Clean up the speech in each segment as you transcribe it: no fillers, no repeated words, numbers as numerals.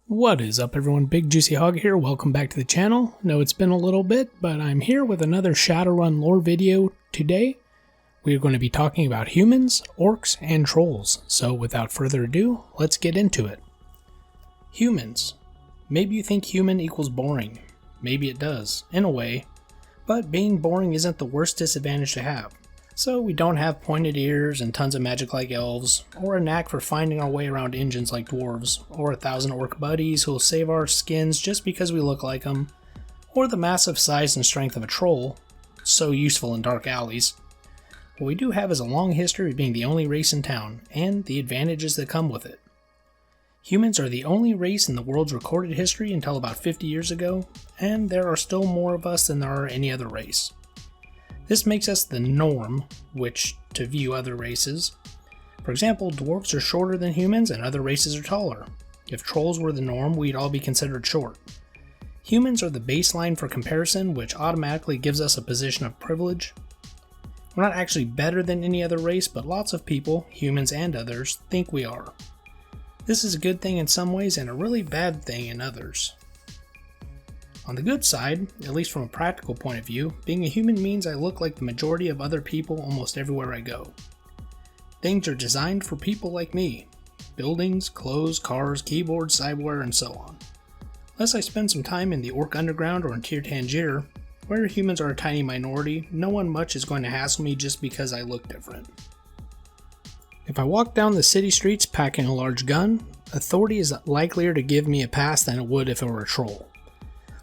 What is up, everyone? Bigjuicyhog here. Welcome back to the channel. No, it's been a little bit, but I'm here with another Shadowrun lore video today. We are going to be talking about humans, orcs, and trolls. So without further ado, let's get into it. Humans. Maybe you think human equals boring. Maybe it does, in a way. But being boring isn't the worst disadvantage to have. So we don't have pointed ears and tons of magic like elves, or a knack for finding our way around engines like dwarves, or 1,000 orc buddies who'll save our skins just because we look like them, or the massive size and strength of a troll, so useful in dark alleys. What we do have is a long history of being the only race in town, and the advantages that come with it. Humans are the only race in the world's recorded history until about 50 years ago, and there are still more of us than there are any other race. This makes us the norm, which to view other races. For example, dwarves are shorter than humans and other races are taller. If trolls were the norm, we'd all be considered short. Humans are the baseline for comparison, which automatically gives us a position of privilege. We're not actually better than any other race, but lots of people, humans and others, think we are. This is a good thing in some ways and a really bad thing in others. On the good side, at least from a practical point of view, being a human means I look like the majority of other people almost everywhere I go. Things are designed for people like me. Buildings, clothes, cars, keyboards, cyberware, and so on. Unless I spend some time in the Orc Underground or in Tir Tanger, where humans are a tiny minority, no one much is going to hassle me just because I look different. If I walk down the city streets packing a large gun, authority is likelier to give me a pass than it would if it were a troll.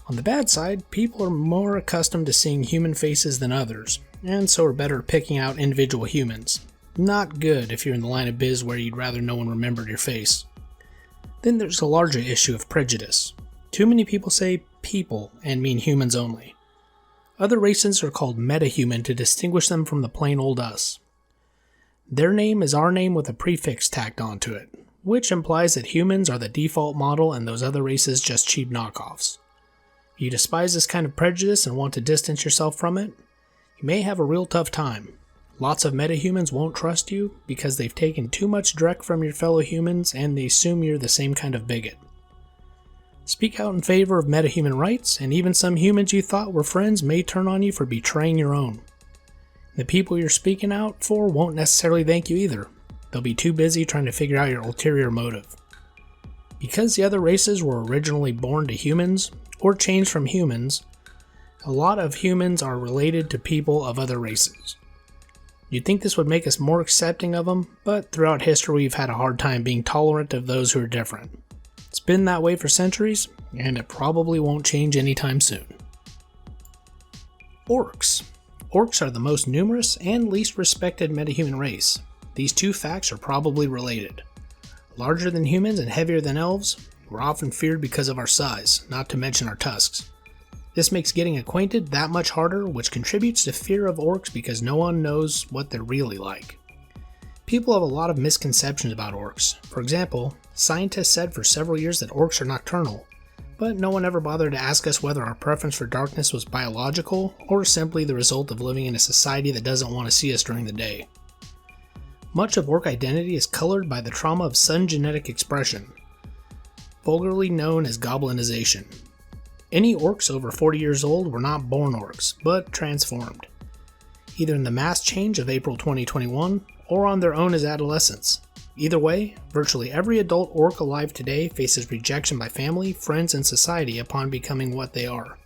On the bad side, people are more accustomed to seeing human faces than others, and so are better at picking out individual humans. Not good if you're in the line of biz where you'd rather no one remembered your face. Then there's a larger issue of prejudice. Too many people say people and mean humans only. Other races are called metahuman to distinguish them from the plain old us. Their name is our name with a prefix tacked onto it, which implies that humans are the default model and those other races just cheap knockoffs. If you despise this kind of prejudice and want to distance yourself from it, you may have a real tough time. Lots of metahumans won't trust you because they've taken too much dreck from your fellow humans and they assume you're the same kind of bigot. Speak out in favor of metahuman rights, and even some humans you thought were friends may turn on you for betraying your own. The people you're speaking out for won't necessarily thank you either. They'll be too busy trying to figure out your ulterior motive. Because the other races were originally born to humans, or changed from humans, a lot of humans are related to people of other races. You'd think this would make us more accepting of them, but throughout history we've had a hard time being tolerant of those who are different. It's been that way for centuries, and it probably won't change anytime soon. Orcs. Orcs are the most numerous and least respected metahuman race. These two facts are probably related. Larger than humans and heavier than elves, we're often feared because of our size, not to mention our tusks. This makes getting acquainted that much harder, which contributes to fear of orcs because no one knows what they're really like. People have a lot of misconceptions about orcs. For example, scientists said for several years that orcs are nocturnal, but no one ever bothered to ask us whether our preference for darkness was biological or simply the result of living in a society that doesn't want to see us during the day. Much of orc identity is colored by the trauma of sudden genetic expression, vulgarly known as Goblinization. Any orcs over 40 years old were not born orcs, but transformed, either in the mass change of April 2021 or on their own as adolescents. Either way, virtually every adult orc alive today faces rejection by family, friends, and society upon becoming what they are.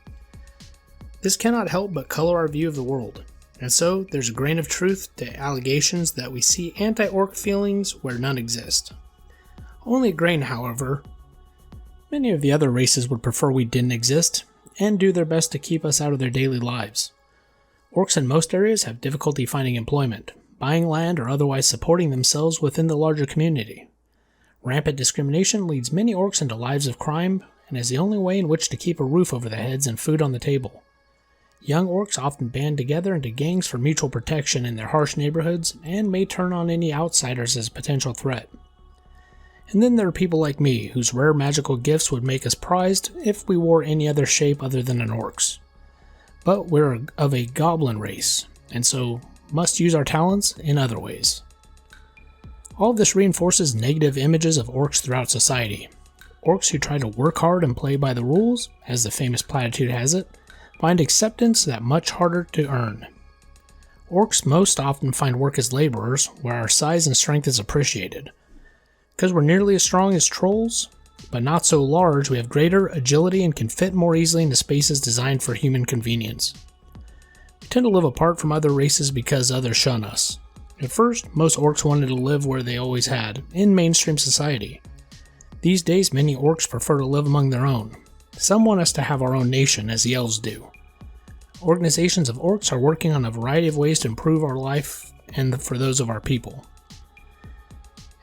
This cannot help but color our view of the world, and so there's a grain of truth to allegations that we see anti-orc feelings where none exist. Only a grain, however. Many of the other races would prefer we didn't exist, and do their best to keep us out of their daily lives. Orcs in most areas have difficulty finding employment, buying land, or otherwise supporting themselves within the larger community. Rampant discrimination leads many orcs into lives of crime, and is the only way in which to keep a roof over their heads and food on the table. Young orcs often band together into gangs for mutual protection in their harsh neighborhoods, and may turn on any outsiders as a potential threat. And then there are people like me, whose rare magical gifts would make us prized if we wore any other shape other than an orc's. But we're of a goblin race, and so must use our talents in other ways. All of this reinforces negative images of orcs throughout society. Orcs who try to work hard and play by the rules, as the famous platitude has it, find acceptance that much harder to earn. Orcs most often find work as laborers, where our size and strength is appreciated. Because we're nearly as strong as trolls, but not so large, we have greater agility and can fit more easily into spaces designed for human convenience. We tend to live apart from other races because others shun us. At first, most orcs wanted to live where they always had, in mainstream society. These days, many orcs prefer to live among their own. Some want us to have our own nation, as the elves do. Organizations of orcs are working on a variety of ways to improve our life and for those of our people.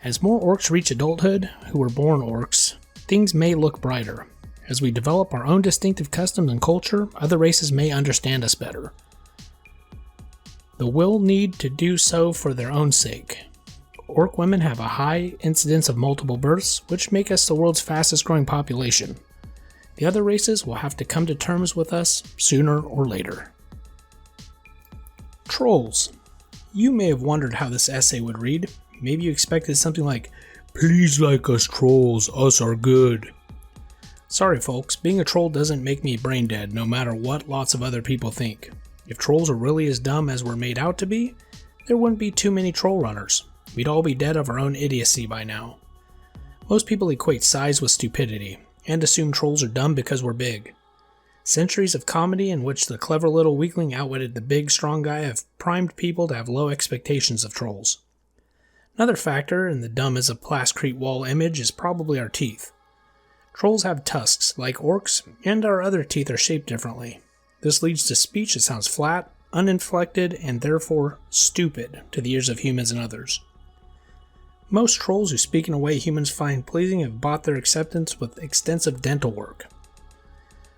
As more orcs reach adulthood, who were born orcs, things may look brighter. As we develop our own distinctive customs and culture, other races may understand us better. They will need to do so for their own sake. Orc women have a high incidence of multiple births, which make us the world's fastest growing population. The other races will have to come to terms with us sooner or later. Trolls. You may have wondered how this essay would read. Maybe you expected something like, "Please like us trolls, us are good." Sorry folks, being a troll doesn't make me brain dead, no matter what lots of other people think. If trolls are really as dumb as we're made out to be, there wouldn't be too many troll runners. We'd all be dead of our own idiocy by now. Most people equate size with stupidity, and assume trolls are dumb because we're big. Centuries of comedy in which the clever little weakling outwitted the big, strong guy have primed people to have low expectations of trolls. Another factor in the dumb as a plascrete wall image is probably our teeth. Trolls have tusks, like orcs, and our other teeth are shaped differently. This leads to speech that sounds flat, uninflected, and therefore stupid to the ears of humans and others. Most trolls who speak in a way humans find pleasing have bought their acceptance with extensive dental work.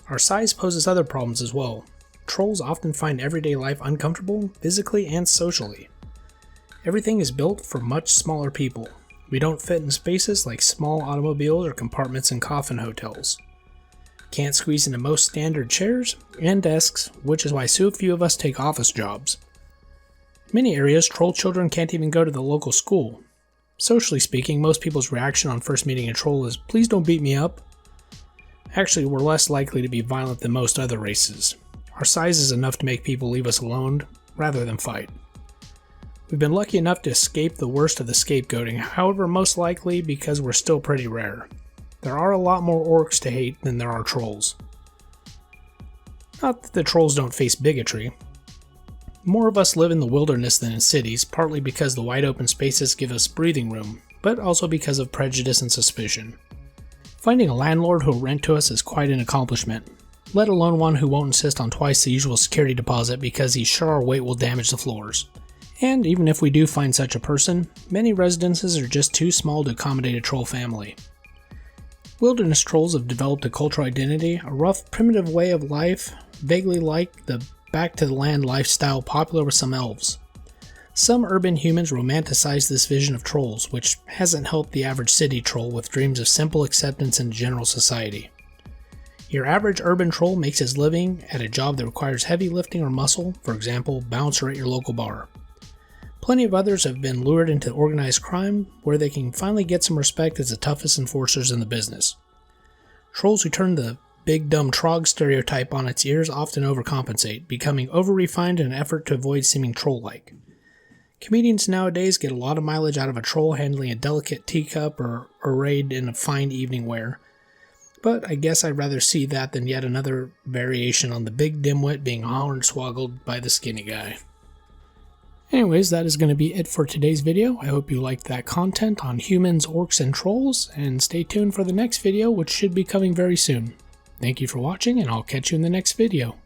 Our size poses other problems as well. Trolls often find everyday life uncomfortable, physically and socially. Everything is built for much smaller people. We don't fit in spaces like small automobiles or compartments in coffin hotels. Can't squeeze into most standard chairs and desks, which is why so few of us take office jobs. In many areas, troll children can't even go to the local school. Socially speaking, most people's reaction on first meeting a troll is, "Please don't beat me up." Actually, we're less likely to be violent than most other races. Our size is enough to make people leave us alone, rather than fight. We've been lucky enough to escape the worst of the scapegoating, however most likely because we're still pretty rare. There are a lot more orcs to hate than there are trolls. Not that the trolls don't face bigotry. More of us live in the wilderness than in cities, partly because the wide open spaces give us breathing room, but also because of prejudice and suspicion. Finding a landlord who will rent to us is quite an accomplishment, let alone one who won't insist on twice the usual security deposit because he's sure our weight will damage the floors. And even if we do find such a person, many residences are just too small to accommodate a troll family. Wilderness trolls have developed a cultural identity, a rough, primitive way of life, vaguely like the back-to-the-land lifestyle popular with some elves. Some urban humans romanticize this vision of trolls, which hasn't helped the average city troll with dreams of simple acceptance in general society. Your average urban troll makes his living at a job that requires heavy lifting or muscle, for example, bouncer at your local bar. Plenty of others have been lured into organized crime, where they can finally get some respect as the toughest enforcers in the business. Trolls who turn the big dumb trog stereotype on its ears often overcompensate, becoming over-refined in an effort to avoid seeming troll-like. Comedians nowadays get a lot of mileage out of a troll handling a delicate teacup or arrayed in a fine evening wear, but I guess I'd rather see that than yet another variation on the big dimwit being hornswoggled by the skinny guy. Anyways, that is going to be it for today's video. I hope you liked that content on humans, orcs, and trolls, and stay tuned for the next video, which should be coming very soon. Thank you for watching, and I'll catch you in the next video.